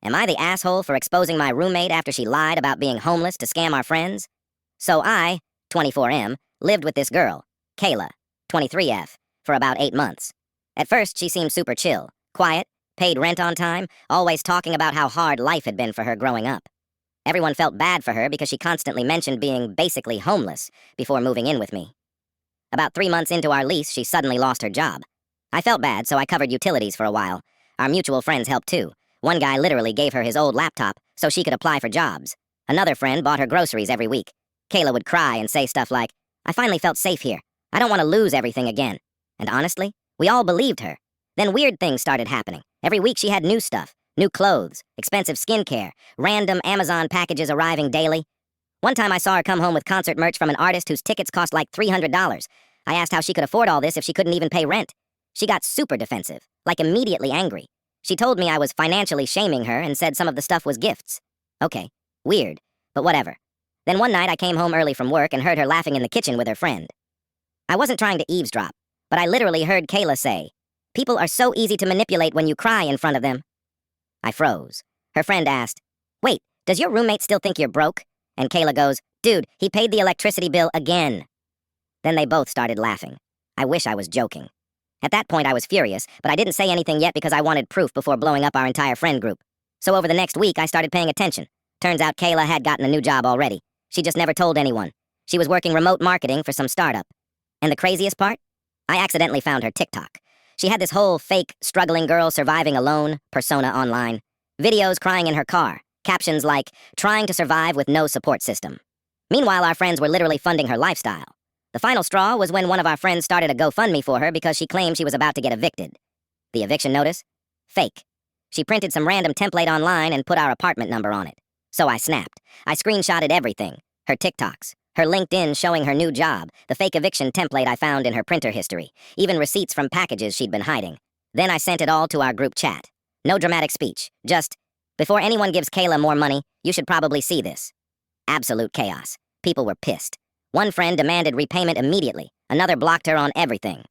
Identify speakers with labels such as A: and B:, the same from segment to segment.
A: Am I the asshole for exposing my roommate after she lied about being homeless to scam our friends? So I, 24M, lived with this girl, Kayla, 23F, for about 8 months. At first, she seemed super chill, quiet, paid rent on time, always talking about how hard life had been for her growing up. Everyone felt bad for her because she constantly mentioned being basically homeless before moving in with me. About 3 months into our lease, she suddenly lost her job. I felt bad, so I covered utilities for a while. Our mutual friends helped too. One guy literally gave her his old laptop so she could apply for jobs. Another friend bought her groceries every week. Kayla would cry and say stuff like, "I finally felt safe here. I don't want to lose everything again." And honestly, we all believed her. Then weird things started happening. Every week she had new stuff, new clothes, expensive skincare, random Amazon packages arriving daily. One time I saw her come home with concert merch from an artist whose tickets cost like $300. I asked how she could afford all this if she couldn't even pay rent. She got super defensive, like immediately angry. She told me I was financially shaming her and said some of the stuff was gifts. Okay, weird, but whatever. Then one night I came home early from work and heard her laughing in the kitchen with her friend. I wasn't trying to eavesdrop, but I literally heard Kayla say, "People are so easy to manipulate when you cry in front of them." I froze. Her friend asked, "Wait, does your roommate still think you're broke?" And Kayla goes, "Dude, he paid the electricity bill again." Then they both started laughing. I wish I was joking. At that point I was furious, but I didn't say anything yet because I wanted proof before blowing up our entire friend group. So over the next week I started paying attention. Turns out Kayla had gotten a new job already. She just never told anyone. She was working remote marketing for some startup. And the craziest part? I accidentally found her TikTok. She had this whole fake, struggling girl surviving alone persona online. Videos crying in her car. Captions like, "Trying to survive with no support system." Meanwhile, our friends were literally funding her lifestyle. The final straw was when one of our friends started a GoFundMe for her because she claimed she was about to get evicted. The eviction notice? Fake. She printed some random template online and put our apartment number on it. So I snapped. I screenshotted everything. Her TikToks, her LinkedIn showing her new job, the fake eviction template I found in her printer history, even receipts from packages she'd been hiding. Then I sent it all to our group chat. No dramatic speech, just, "Before anyone gives Kayla more money, you should probably see this." Absolute chaos. People were pissed. One friend demanded repayment immediately. Another blocked her on everything.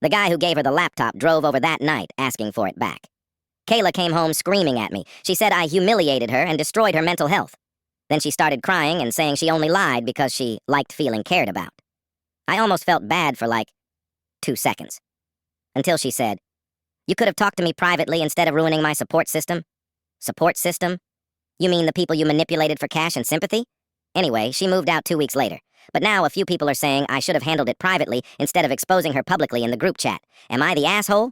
A: The guy who gave her the laptop drove over that night, asking for it back. Kayla came home screaming at me. She said I humiliated her and destroyed her mental health. Then she started crying and saying she only lied because she liked feeling cared about. I almost felt bad for like 2 seconds. Until she said, "You could have talked to me privately instead of ruining my support system." Support system? You mean the people you manipulated for cash and sympathy? Anyway, she moved out 2 weeks later. But now a few people are saying I should have handled it privately instead of exposing her publicly in the group chat. Am I the asshole?